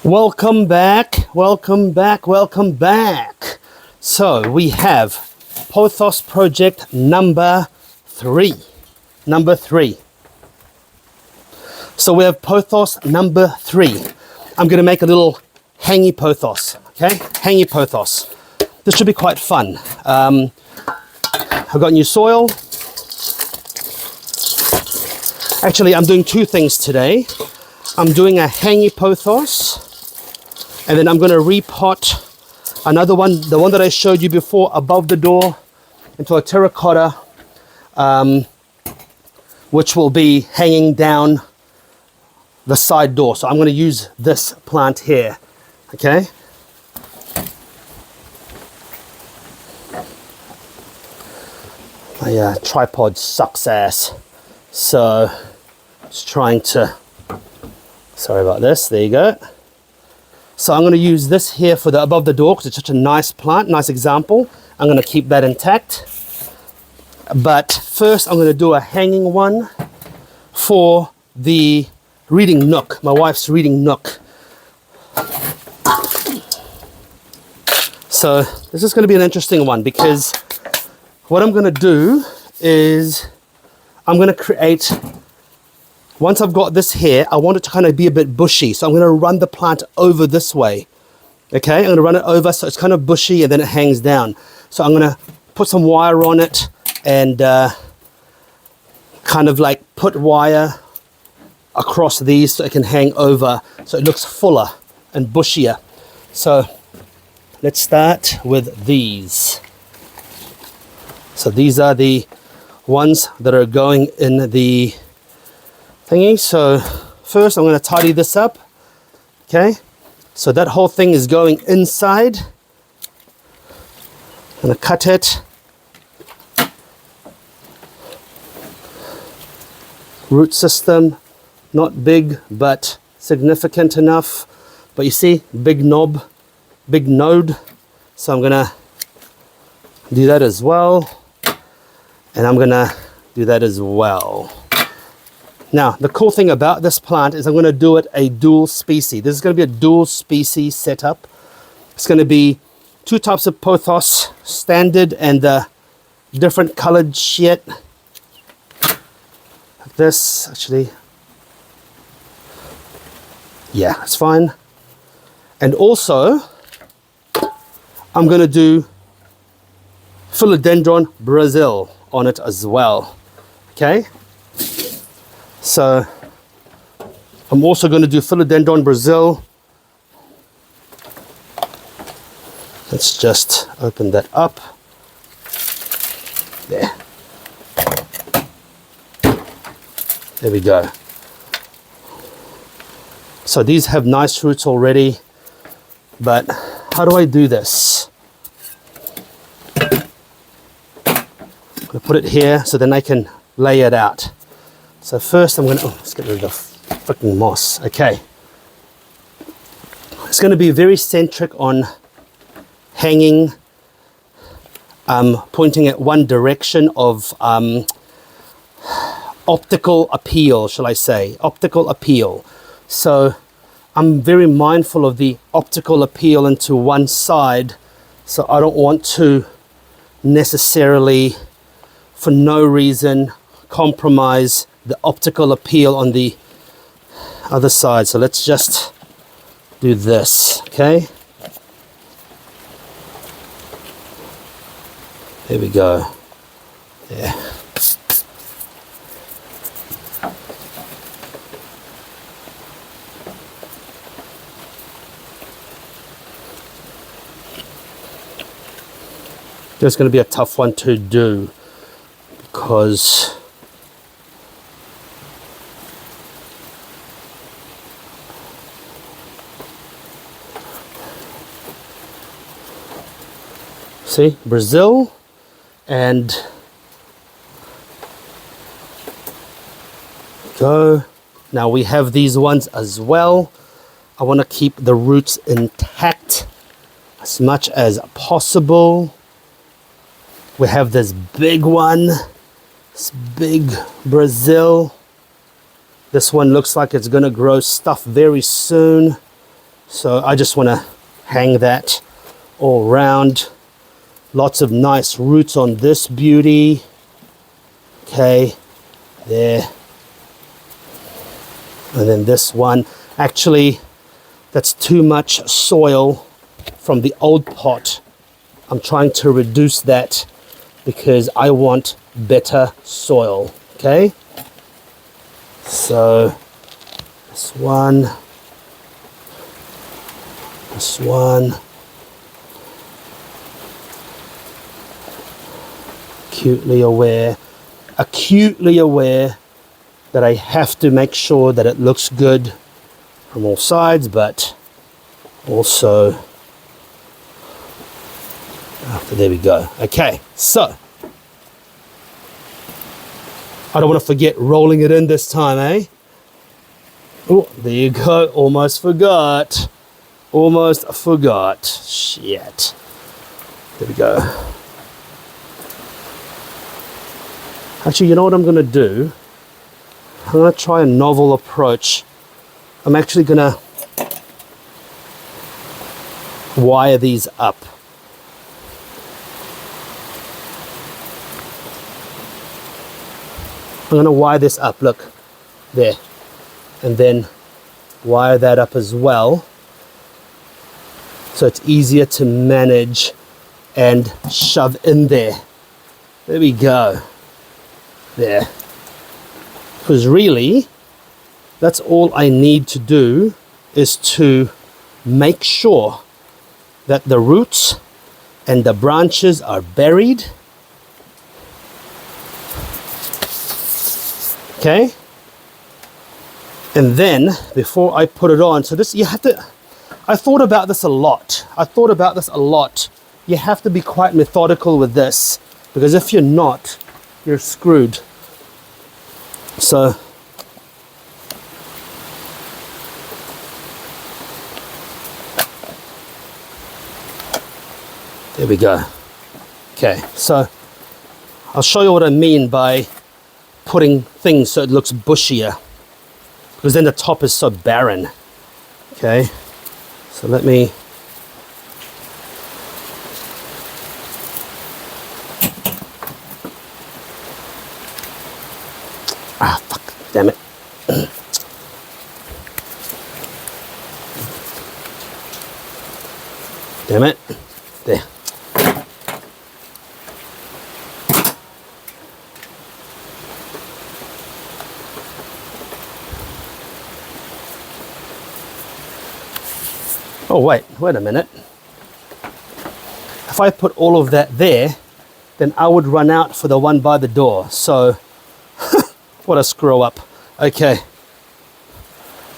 Welcome back, welcome back, welcome back. So we have pothos project number three. So we have pothos number 3. I'm going to make a little hangy pothos, okay? Hangy pothos. This should be quite fun. I've got new soil. Actually, I'm doing two things today. I'm doing a hangy pothos, and then I'm going to repot another one, the one that I showed you before, above the door, into a terracotta, which will be hanging down the side door. So I'm going to use this plant here, okay? My tripod sucks ass, so just trying to, sorry about this, there you go. So I'm going to use this here for the above the door because it's such a nice plant, nice example. I'm going to keep that intact. But first I'm going to do a hanging one for the reading nook, my wife's reading nook. So this is going to be an interesting one because what I'm going to do is I'm going to create, once I've got this here, I want it to kind of be a bit bushy. So I'm going to run the plant over this way. Okay, I'm going to run it over so it's kind of bushy and then it hangs down. So I'm going to put some wire on it and kind of like put wire across these so it can hang over so it looks fuller and bushier. So let's start with these. So these are the ones that are going in the thingy. So first I'm going to tidy this up. Okay, so that whole thing is going inside. I'm going to cut it. Root system, not big but significant enough. But you see, big knob, big node. So I'm going to do that as well. And I'm going to do that as well. Now, the cool thing about this plant is I'm going to do it a dual species. This is going to be a dual species setup. It's going to be 2 types of pothos, standard and the different colored shit. Like this, actually. Yeah, that's fine. And also, I'm going to do Philodendron Brasil on it as well. Okay? So I'm also going to do Philodendron Brasil. Let's just open that up. There. There we go. So these have nice roots already, but how do I do this? I'm going to put it here so then I can lay it out. So first I'm going to, let's get rid of the freaking moss. Okay. It's going to be very centric on hanging, pointing at one direction of optical appeal, shall I say, optical appeal. So I'm very mindful of the optical appeal into one side. So I don't want to necessarily, for no reason, compromise the optical appeal on the other side. So let's just do this, okay? There we go. Yeah. It's going to be a tough one to do because see, Brazil and go. Now we have these ones as well. I want to keep the roots intact as much as possible. We have this big one, this big Brazil. This one looks like it's going to grow stuff very soon. So I just want to hang that all around. Lots of nice roots on this beauty. Okay, there. And then this one, actually that's too much soil from the old pot. I'm trying to reduce that because I want better soil. Okay, so this one, acutely aware that I have to make sure that it looks good from all sides, but also there we go. Okay, so I don't want to forget rolling it in this time, eh? Oh, there you go. Almost forgot. Shit. There we go. Actually, you know what I'm going to do? I'm going to try a novel approach. I'm actually going to wire these up. I'm going to wire this up, look, there. And then wire that up as well. So it's easier to manage and shove in there. There we go. There. Because really, that's all I need to do is to make sure that the roots and the branches are buried. Okay? And then, before I put it on, so this, you have to, I thought about this a lot. You have to be quite methodical with this, because if you're not, you're screwed. So, there we go. Okay, so I'll show you what I mean by putting things so it looks bushier, because then the top is so barren. Okay, so let me fuck, damn it. Damn it. There. Oh, wait a minute. If I put all of that there, then I would run out for the one by the door. So, what a screw up. Okay.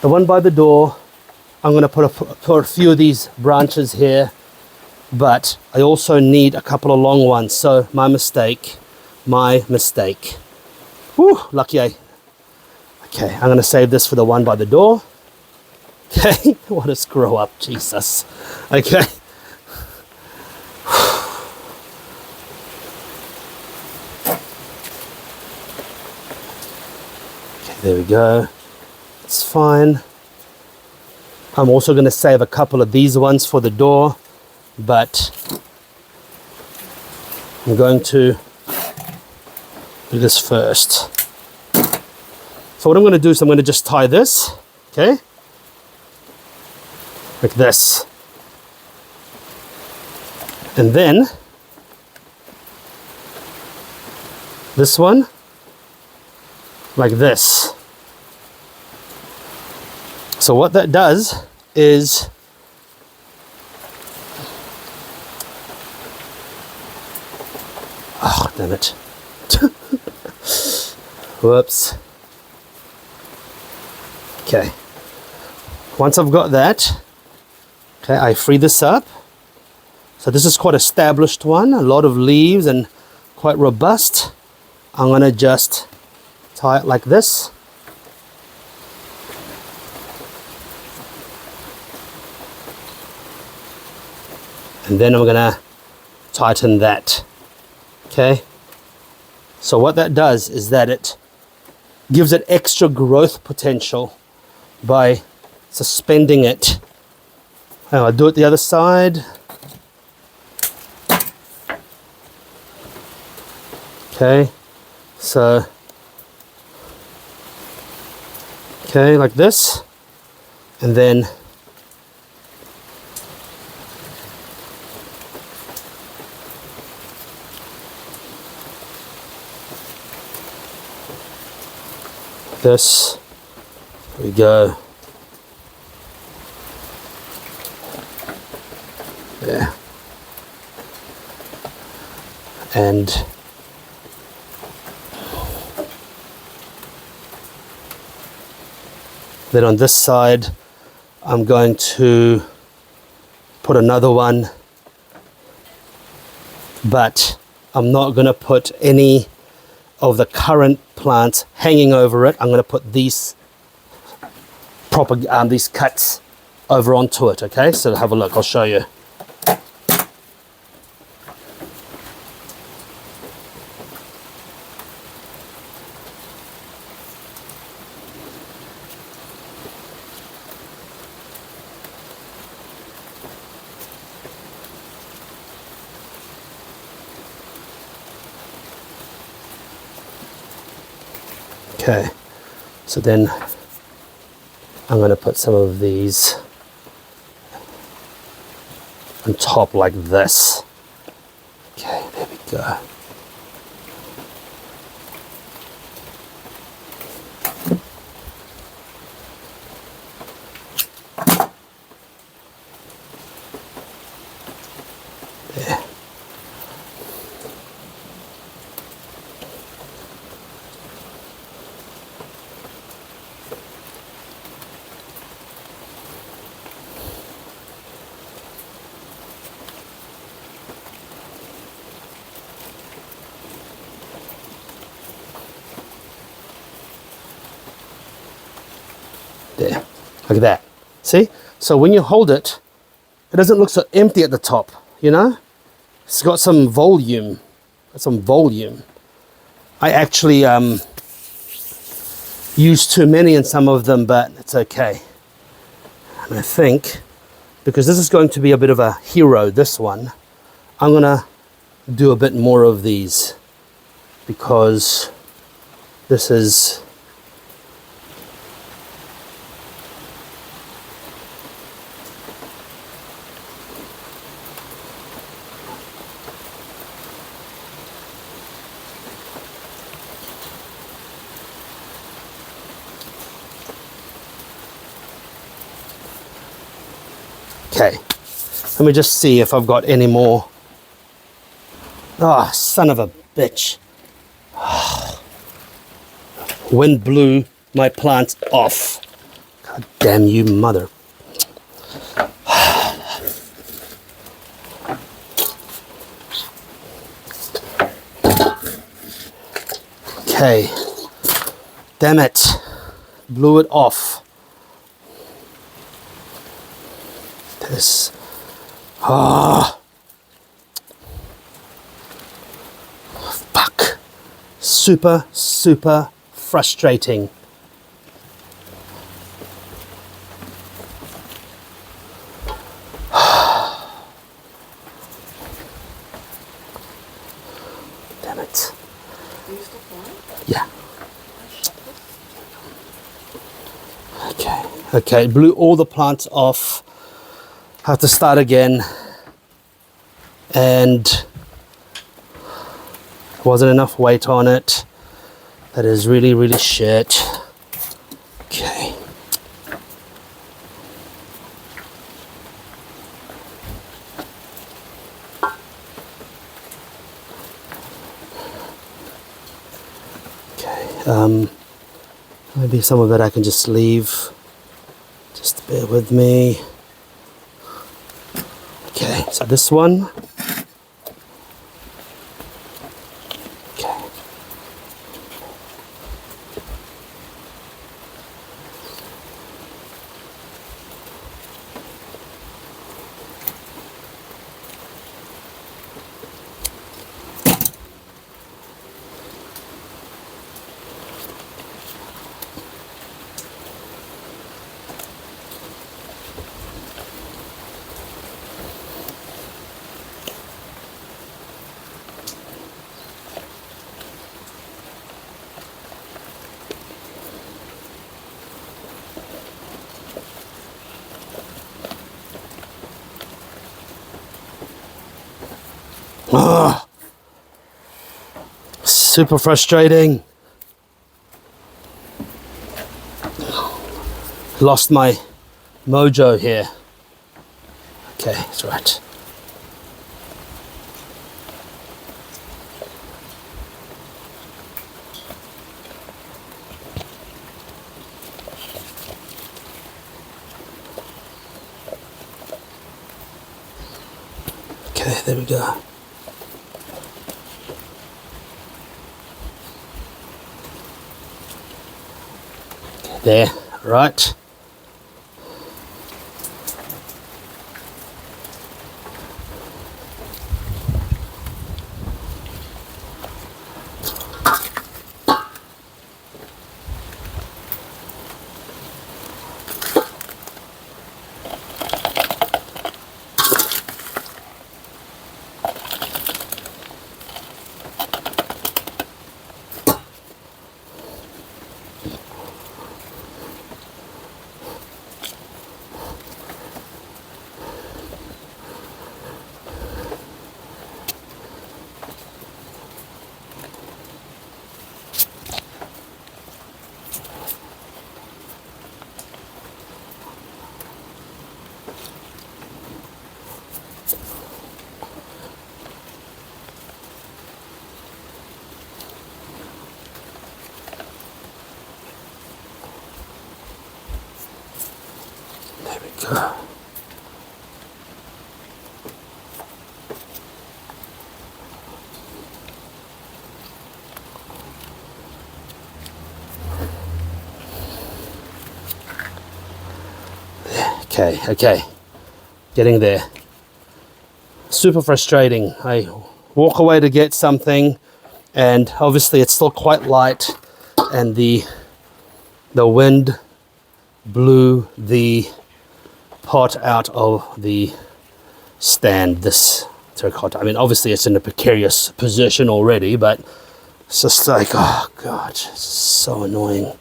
The one by the door, I'm going to put a few of these branches here, but I also need a couple of long ones. So, my mistake. Whew, lucky I. Okay, I'm going to save this for the one by the door. Okay, what a screw up, Jesus. Okay. Okay, there we go. It's fine. I'm also going to save a couple of these ones for the door, but I'm going to do this first. So what I'm going to do is I'm going to just tie this, okay? Like this. And then this one like this. So what that does is oh, damn it. Whoops. Okay. Once I've got that, okay, I free this up. So this is quite established one, a lot of leaves and quite robust. I'm gonna just tie it like this. And then I'm gonna tighten that. Okay. So what that does is that it gives it extra growth potential by suspending it I'll do it the other side. Okay, so, okay, like this, and then this, there we go, there, and then on this side I'm going to put another one, but I'm not going to put any of the current plants hanging over it. I'm going to put these these cuts over onto it. Okay, so have a look, I'll show you. Okay, so then I'm going to put some of these on top like this. Okay, there we go. There. There, like that. See? So when you hold it, it doesn't look so empty at the top, you know? It's got some volume. I actually used too many in some of them, but it's okay. And I think, because this is going to be a bit of a hero, this one, I'm gonna do a bit more of these, because this is okay. Let me just see if I've got any more. Ah, oh, son of a bitch. Wind blew my plants off. God damn you, mother. Okay. Damn it. Blew it off. This. Ah. Fuck. Super, super frustrating. Damn it. Are you still flying? Yeah. Okay. Okay. Blew all the plants off. Have to start again. And wasn't enough weight on it. That is really, really shit. Okay. Okay. Maybe some of it I can just leave. Just bear with me. Okay, so this one. Okay. Oh, super frustrating. Lost my mojo here. Okay, that's right. Okay, there we go. There, right. There we go. Okay, okay, getting there. Super frustrating. I walk away to get something, and obviously it's still quite light, and the wind blew the pot out of the stand. This terracotta. I mean, obviously it's in a precarious position already, but it's just like, oh god, it's so annoying.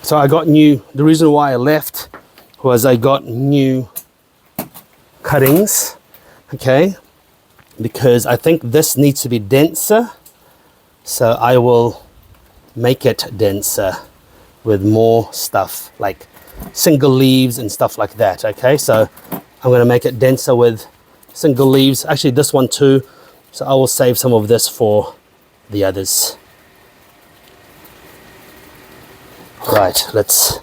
So I got new, the reason why I left was I got new cuttings, okay, because I think this needs to be denser, so I will make it denser with more stuff like single leaves and stuff like that. Okay, so I'm going to make it denser with single leaves, actually this one too, so I will save some of this for the others. Right, let's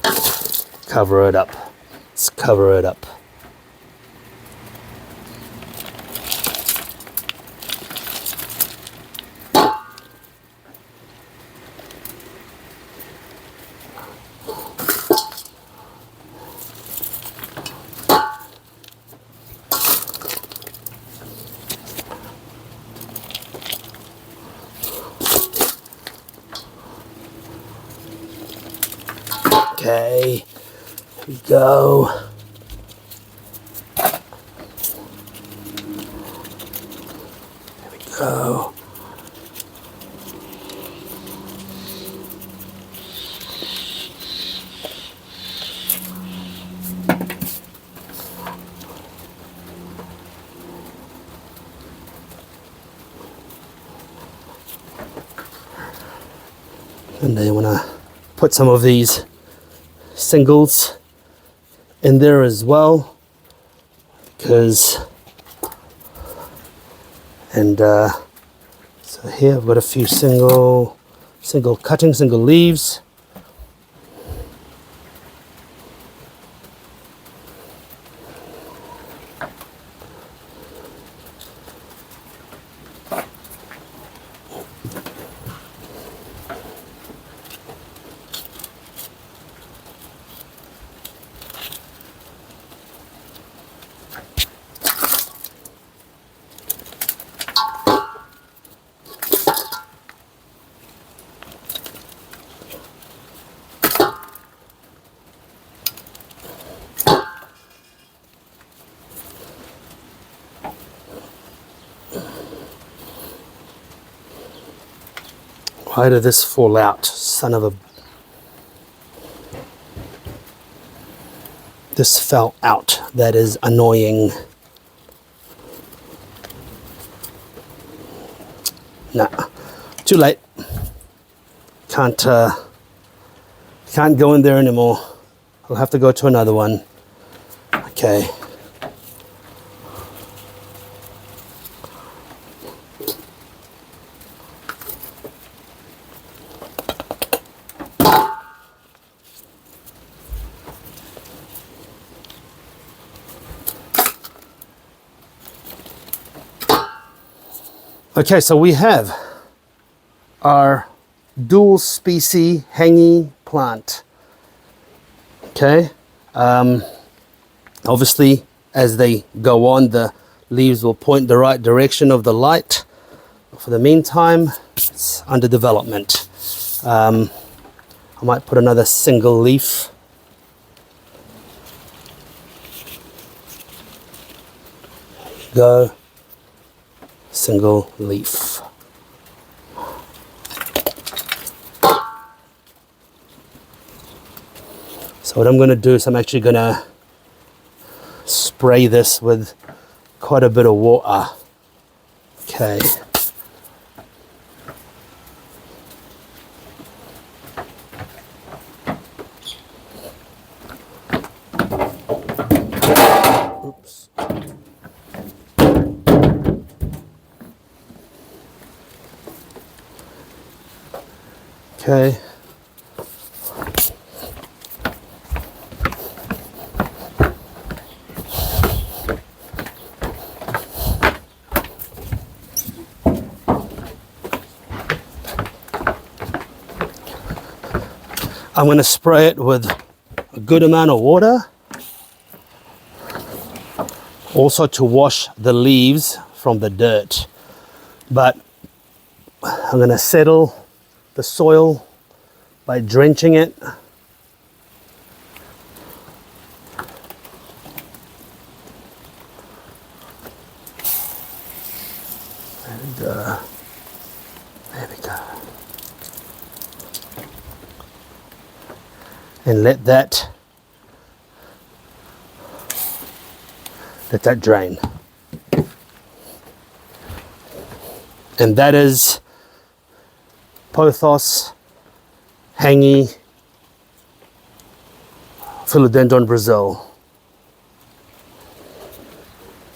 cover it up. Let's cover it up. Okay, here we go. There we go. And then I want to put some of these singles in there as well, because so here I've got a few single cuttings, single leaves. Why did this fall out? Son of a... This fell out. That is annoying. Nah, too late. Can't go in there anymore. I'll have to go to another one. Okay. Okay, so we have our dual species hanging plant. Okay, obviously as they go on, the leaves will point the right direction of the light. For the meantime, it's under development. I might put another single leaf. Go. Single leaf. So what I'm going to do is I'm actually going to spray this with quite a bit of water. Okay. Oops. Okay. I'm going to spray it with a good amount of water, also to wash the leaves from the dirt. But I'm going to settle the soil by drenching it. And there we go. And let that drain. And that is pothos hangy Philodendron Brazil.